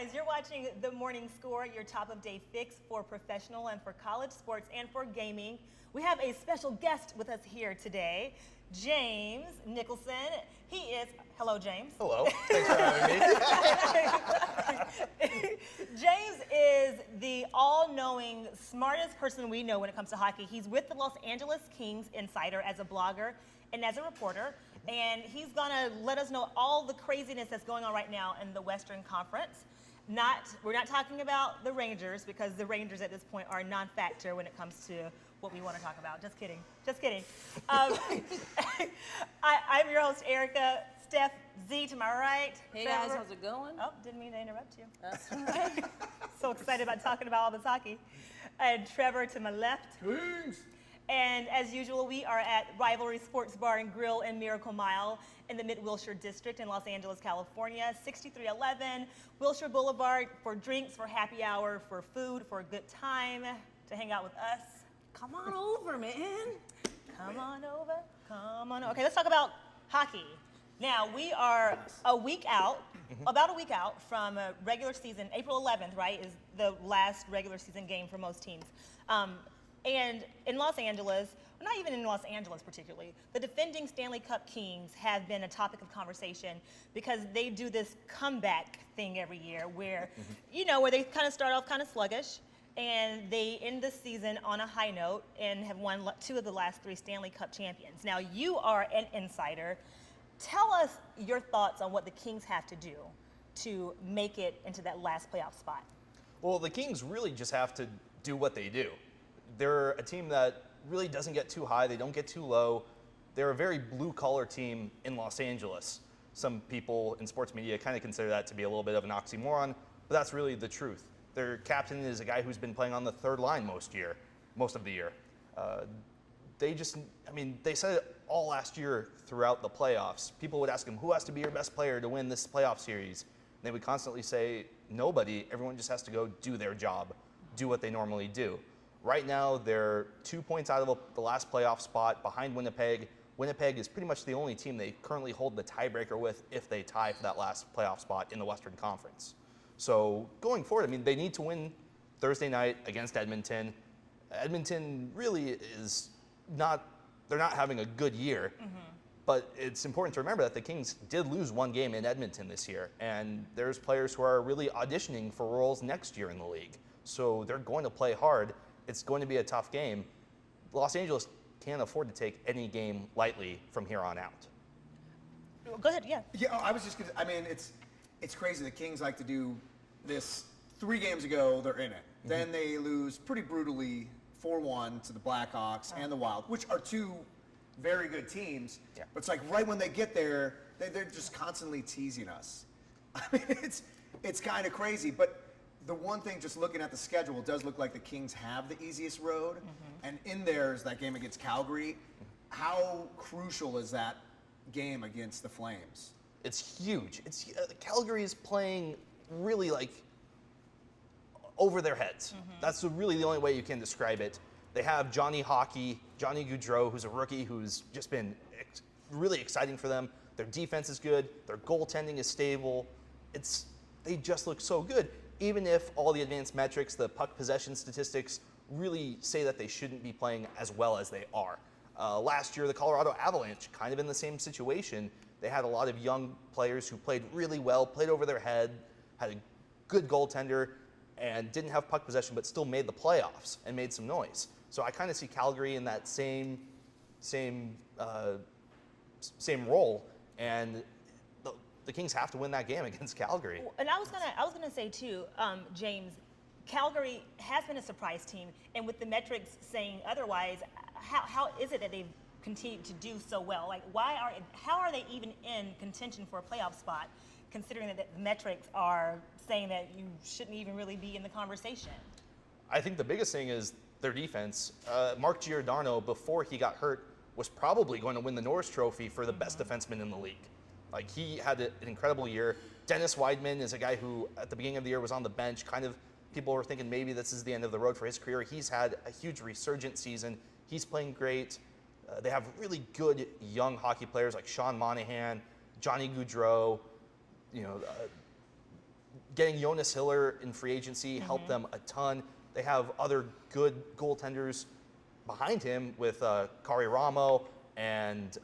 guys, you're watching The Morning Score, your top of day fix for professional and for college sports and for gaming. We have a special guest with us here today, James Nicholson. He is, hello James. Hello, thanks for having me. James is the all-knowing, smartest person we know when it comes to hockey. He's with the Los Angeles Kings Insider as a blogger and as a reporter. And he's gonna let us know all the craziness that's going on right now in the Western Conference. We're not talking about the Rangers, because the Rangers at this point are a non-factor when it comes to what we want to talk about. Just kidding, just kidding. I'm your host, Erica. Stef Z to my right. Hey Trevor. guys, how's it going? Oh, didn't mean to interrupt you. That's right. So excited about talking about all this hockey. And Trevor to my left. Kings. And as usual, we are at Rivalry Sports Bar and Grill in Miracle Mile in the Mid-Wilshire District in Los Angeles, California, 6311 Wilshire Boulevard, for drinks, for happy hour, for food, for a good time, to hang out with us. Come on over, man. Come on over, come on over. Okay, let's talk about hockey. Now, we are a week out, about a week out from a regular season. April 11th, right, is the last regular season game for most teams. And in Los Angeles, well, not even in Los Angeles particularly, the defending Stanley Cup Kings have been a topic of conversation because they do this comeback thing every year where, where they kind of start off kind of sluggish and they end the season on a high note and have won 2 of the last 3 Stanley Cup champions. Now, you are an insider. Tell us your thoughts on what the Kings have to do to make it into that last playoff spot. Well, the Kings really just have to do what they do. They're a team that really doesn't get too high. They don't get too low. They're a very blue-collar team in Los Angeles. Some people in sports media kind of consider that to be a little bit of an oxymoron, but that's really the truth. Their captain is a guy who's been playing on the third line most of the year. They said it all last year throughout the playoffs. People would ask him, who has to be your best player to win this playoff series? And they would constantly say, nobody. Everyone just has to go do their job, do what they normally do. Right now, they're 2 points out of the last playoff spot behind Winnipeg. Winnipeg is pretty much the only team they currently hold the tiebreaker with if they tie for that last playoff spot in the Western Conference. So going forward, they need to win Thursday night against Edmonton. Edmonton really they're not having a good year, but it's important to remember that the Kings did lose 1 game in Edmonton this year, and there's players who are really auditioning for roles next year in the league. So they're going to play hard. It's going to be a tough game. Los Angeles can't afford to take any game lightly from here on out. Go ahead, yeah. Yeah, I was just gonna, it's crazy. The Kings like to do this. 3 games ago, they're in it. Then they lose pretty brutally 4-1 to the Blackhawks and the Wild, which are 2 very good teams. Yeah. But it's like right when they get there, they're just constantly teasing us. It's kind of crazy. But the one thing, just looking at the schedule, it does look like the Kings have the easiest road. And in there is that game against Calgary. How crucial is that game against the Flames? It's huge. Calgary is playing really over their heads. That's really the only way you can describe it. They have Johnny Gaudreau, who's a rookie, who's just been really exciting for them. Their defense is good. Their goaltending is stable. They just look so good. Even if all the advanced metrics, the puck possession statistics, really say that they shouldn't be playing as well as they are. Last year, the Colorado Avalanche, kind of in the same situation. They had a lot of young players who played really well, played over their head, had a good goaltender, and didn't have puck possession, but still made the playoffs and made some noise. So I kind of see Calgary in that same role, and the Kings have to win that game against Calgary. And I was gonna say too, James, Calgary has been a surprise team, and with the metrics saying otherwise, how is it that they've continued to do so well? How are they even in contention for a playoff spot, considering that the metrics are saying that you shouldn't even really be in the conversation? I think the biggest thing is their defense. Mark Giordano, before he got hurt, was probably going to win the Norris Trophy for the best defenseman in the league. He had an incredible year. Dennis Weidman is a guy who, at the beginning of the year, was on the bench. People were thinking maybe this is the end of the road for his career. He's had a huge resurgent season. He's playing great. They have really good young hockey players like Sean Monahan, Johnny Gaudreau. Getting Jonas Hiller in free agency helped them a ton. They have other good goaltenders behind him with Kari Ramo and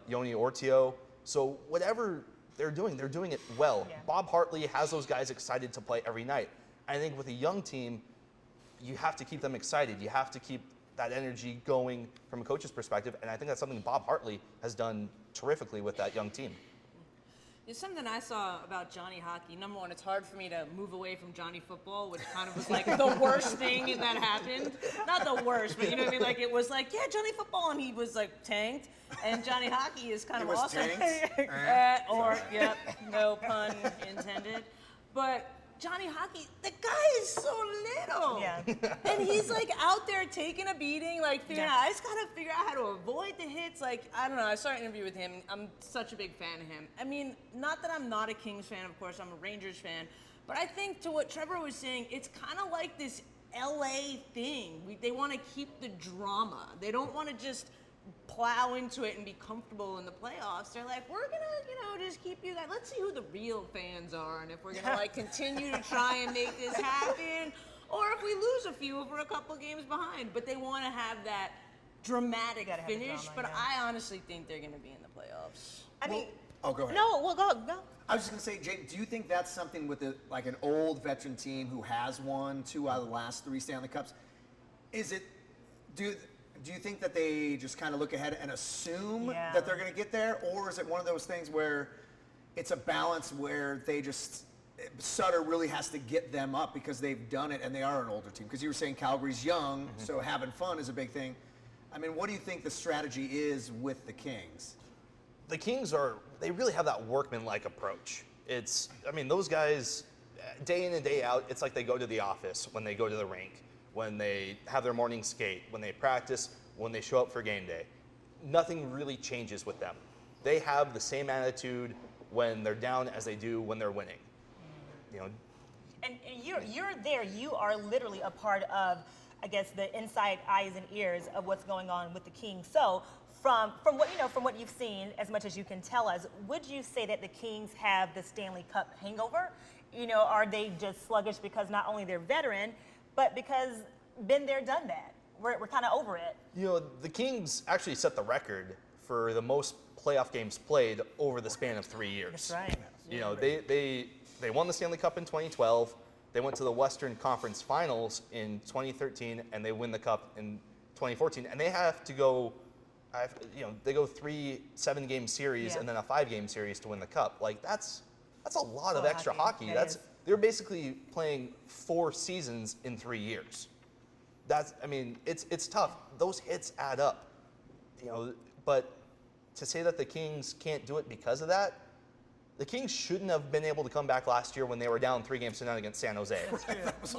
Yoni Ortio. So whatever they're doing it well. Yeah. Bob Hartley has those guys excited to play every night. I think with a young team, you have to keep them excited. You have to keep that energy going from a coach's perspective. And I think that's something Bob Hartley has done terrifically with that young team. It's something I saw about Johnny Hockey. Number one, it's hard for me to move away from Johnny Football, which kind of was like the worst thing that happened. Not the worst, but you know what I mean? Like it was like, yeah, Johnny Football, and he was like tanked. And Johnny Hockey is kind He of was awesome. tanked? Yep, no pun intended. But Johnny Hockey, the guy is so little. Yeah. And he's like out there taking a beating, like figuring out, I just gotta figure out how to avoid the hits. Like, I don't know, I saw an interview with him. I'm such a big fan of him. I mean, not that I'm not a Kings fan, of course, I'm a Rangers fan. But I think to what Trevor was saying, it's kind of like this LA thing. They want to keep the drama. They don't want to just plow into it and be comfortable in the playoffs. They're like, we're gonna, just keep you guys. Let's see who the real fans are, and if we're gonna like continue to try and make this happen, or if we lose a few, if we're a couple games behind. But they want to have that dramatic Gotta have the finish. drama, but yeah. I honestly think they're gonna be in the playoffs. I mean, Oh, go ahead. no, well, go. I was just gonna say, Jake, do you think that's something with like an old veteran team who has won 2 out of the last 3 Stanley Cups? Is it? Do you think that they just kind of look ahead and assume Yeah. that they're gonna get there, or is it one of those things where it's a balance where Sutter really has to get them up because they've done it and they are an older team? Because you were saying Calgary's young, so having fun is a big thing. I mean, what do you think the strategy is with the Kings? The Kings they really have that workman-like approach. Those guys, day in and day out, it's like they go to the office when they go to the rink, when they have their morning skate, when they practice, when they show up for game day. Nothing really changes with them. They have the same attitude when they're down as they do when they're winning. And you're there. You are literally a part of, I guess, the inside eyes and ears of what's going on with the Kings. So from what you've seen, as much as you can tell us, would you say that the Kings have the Stanley Cup hangover? Are they just sluggish because not only they're veteran, but because been there, done that? We're kind of over it. The Kings actually set the record for the most playoff games played over the span of 3 years. That's right. They won the Stanley Cup in 2012. They went to the Western Conference Finals in 2013, and they win the Cup in 2014. And they have to go, they go 3 7-game series Yeah. and then a 5-game series to win the Cup. Like that's a lot of Oh, extra hockey. that is. They're basically playing 4 seasons in 3 years. It's tough. Those hits add up, But to say that the Kings can't do it because of that, the Kings shouldn't have been able to come back last year when they were down 3-0 against San Jose.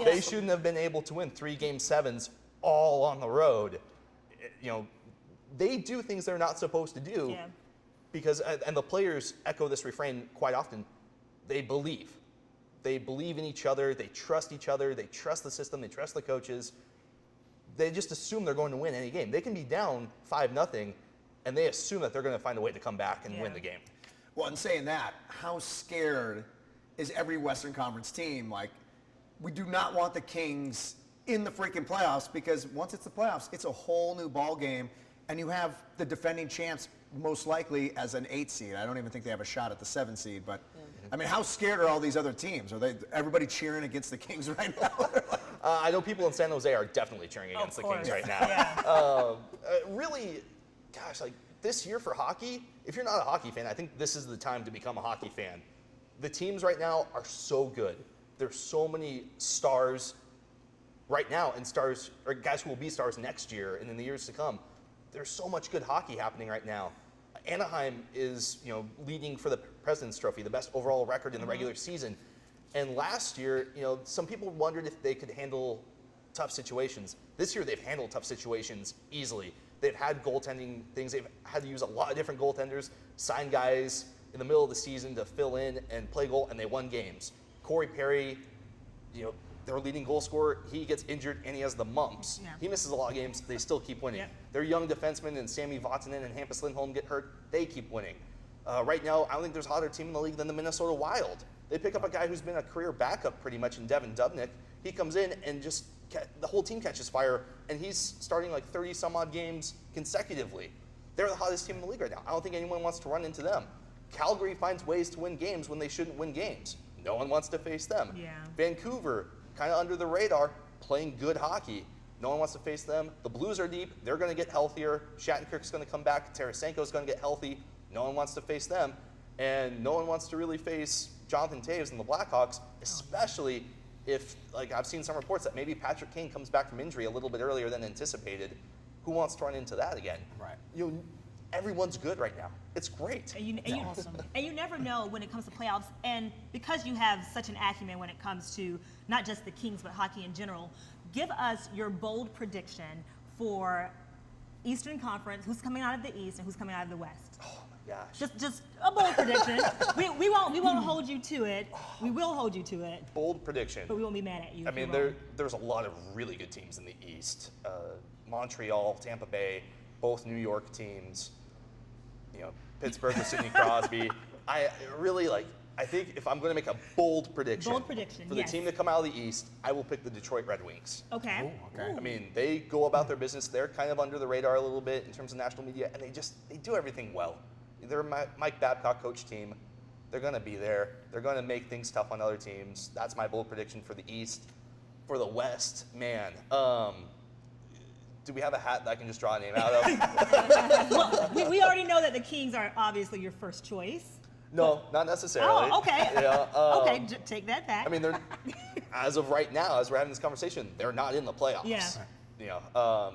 They shouldn't have been able to win 3 Game 7s all on the road. They do things they're not supposed to do Yeah. because, and the players echo this refrain quite often. They believe. They believe in each other. They trust each other. They trust the system. They trust the coaches. They just assume they're going to win any game. They can be down 5-0, and they assume that they're going to find a way to come back and win the game. Well, in saying that, how scared is every Western Conference team? Like, we do not want the Kings in the freaking playoffs, because once it's the playoffs, it's a whole new ball game, and you have the defending champs most likely as an 8 seed. I don't even think they have a shot at the 7 seed, but I mean, how scared are all these other teams? Are everybody cheering against the Kings right now? I know people in San Jose are definitely cheering against the Kings right now. Yeah. Really, gosh, like this year for hockey, if you're not a hockey fan, I think this is the time to become a hockey fan. The teams right now are so good. There's so many stars right now, and stars, or guys who will be stars next year and in the years to come. There's so much good hockey happening right now. Anaheim is, leading for the President's Trophy, the best overall record in the regular season. And last year, some people wondered if they could handle tough situations. This year, they've handled tough situations easily. They've had goaltending things. They've had to use a lot of different goaltenders, sign guys in the middle of the season to fill in and play goal, and they won games. Corey Perry, their leading goal scorer, he gets injured and he has the mumps. Yeah. He misses a lot of games. They still keep winning. Yep. Their young defensemen and Sami Vatanen and Hampus Lindholm get hurt. They keep winning. Right now, I don't think there's a hotter team in the league than the Minnesota Wild. They pick up a guy who's been a career backup pretty much in Devin Dubnyk. He comes in and just the whole team catches fire, and he's starting like 30 some odd games consecutively. They're the hottest team in the league right now. I don't think anyone wants to run into them. Calgary finds ways to win games when they shouldn't win games. No one wants to face them. Yeah. Vancouver, kind of under the radar, playing good hockey. No one wants to face them. The Blues are deep. They're going to get healthier. Shattenkirk's going to come back. Tarasenko's going to get healthy. No one wants to face them. And no one wants to really face Jonathan Toews and the Blackhawks, especially if, like, I've seen some reports that maybe Patrick Kane comes back from injury a little bit earlier than anticipated. Who wants to run into that again? Right. Everyone's good right now. It's great. And you never know when it comes to playoffs. And because you have such an acumen when it comes to not just the Kings, but hockey in general, give us your bold prediction for Eastern Conference, who's coming out of the East and who's coming out of the West. Oh my gosh. Just a bold prediction. we won't hold you to it. We will hold you to it. Bold prediction. But we won't be mad at you. I mean, there's a lot of really good teams in the East. Montreal, Tampa Bay, both New York teams. Pittsburgh with Sidney Crosby. I think if I'm going to make a bold prediction for the team to come out of the East, I will pick the Detroit Red Wings. Okay. Ooh, okay. I mean, they go about their business. They're kind of under the radar a little bit in terms of national media, and they do everything well. They're a Mike Babcock coach team. They're going to be there. They're going to make things tough on other teams. That's my bold prediction for the East. For the West, man. Do we have a hat that I can just draw a name out of? Well, we already know that the Kings are obviously your first choice. No, not necessarily. Oh, okay. Yeah, Take that back. I mean, they're as of right now, as we're having this conversation, they're not in the playoffs. Yeah.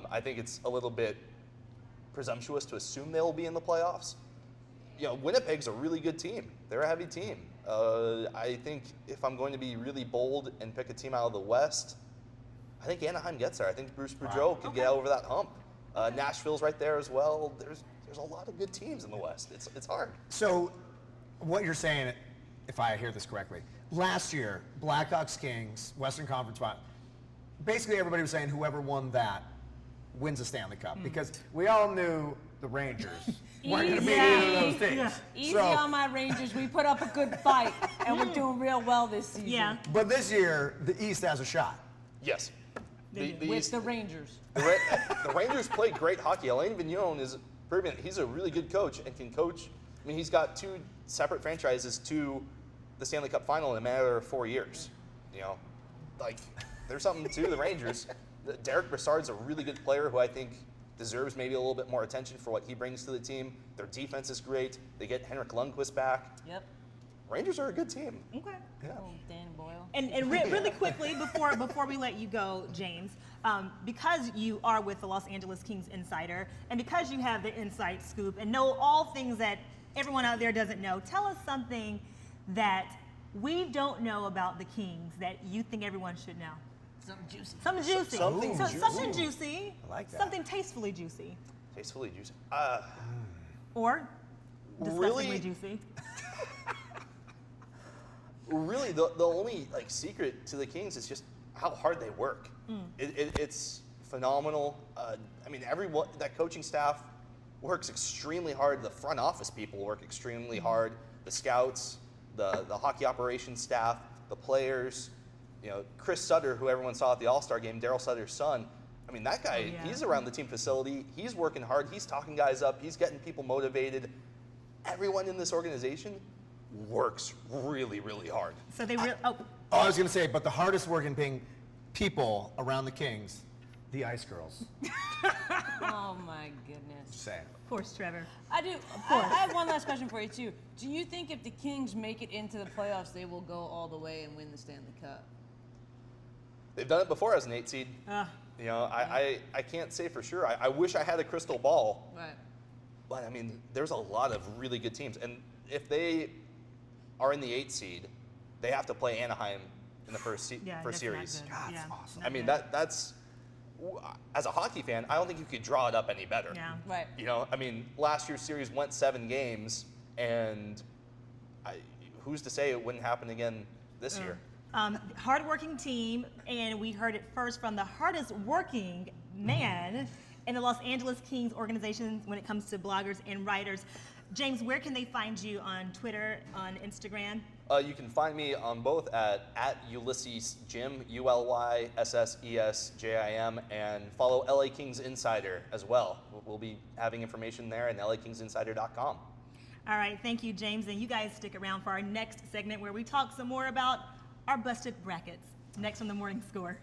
I think it's a little bit presumptuous to assume they'll be in the playoffs. Winnipeg's a really good team. They're a heavy team. I think if I'm going to be really bold and pick a team out of the West, I think Anaheim gets there. I think Bruce Boudreau could get over that hump. Nashville's right there as well. There's a lot of good teams in the West. It's hard. So, what you're saying, if I hear this correctly, last year, Blackhawks Kings, Western Conference final, basically everybody was saying whoever won that wins a Stanley Cup because we all knew the Rangers weren't going to be either of those teams. Yeah. Easy on my Rangers. We put up a good fight, and we're doing real well this season. Yeah. But this year, the East has a shot. Yes. The With East, the Rangers. the Rangers play great hockey. Alain Vigneault is proven he's a really good coach and can coach. I mean, he's got two separate franchises to the Stanley Cup final in a matter of 4 years. There's something to the Rangers. Derek Brassard's a really good player who I think deserves maybe a little bit more attention for what he brings to the team. Their defense is great. They get Henrik Lundqvist back. Yep. Rangers are a good team. Okay. Yeah. Oh, Dan Boyle. And really quickly, before we let you go, James, because you are with the Los Angeles Kings Insider, and because you have the inside scoop and know all things that everyone out there doesn't know, tell us something that we don't know about the Kings that you think everyone should know. Something juicy. Something juicy. Something So- juicy. Something juicy. I like that. Something tastefully juicy. Tastefully juicy. Or disgustingly Really? juicy. Really, the only secret to the Kings is just how hard they work. It's phenomenal. I mean, everyone, that coaching staff works extremely hard. The front office people work extremely hard. The scouts, the hockey operations staff, the players. Chris Sutter, who everyone saw at the All-Star game, Daryl Sutter's son. I mean, that guy, he's around the team facility. He's working hard. He's talking guys up. He's getting people motivated. Everyone in this organization works really, really hard. So they really. I was going to say, but the hardest working people around the Kings, the Ice Girls. Oh my goodness. Just saying. Of course, Trevor. I do. I have one last question for you too. Do you think if the Kings make it into the playoffs, they will go all the way and win the Stanley Cup? They've done it before as an 8 seed. I can't say for sure. I wish I had a crystal ball. Right. But I mean, there's a lot of really good teams. And if they are in the 8 seed, they have to play Anaheim in the first That's series. not good. God, Yeah. that's awesome. I mean, that's as a hockey fan, I don't think you could draw it up any better. Yeah. Right. I mean, last year's series went 7 games, and who's to say it wouldn't happen again this year? Hardworking team, and we heard it first from the hardest working man in the Los Angeles Kings organization when it comes to bloggers and writers. James, where can they find you on Twitter, on Instagram? You can find me on both at Ulysses Jim, ULYSSESJIM, and follow LA Kings Insider as well. We'll be having information there at lakingsinsider.com. All right, thank you, James. And you guys stick around for our next segment where we talk some more about our busted brackets. Next on The Morning Score.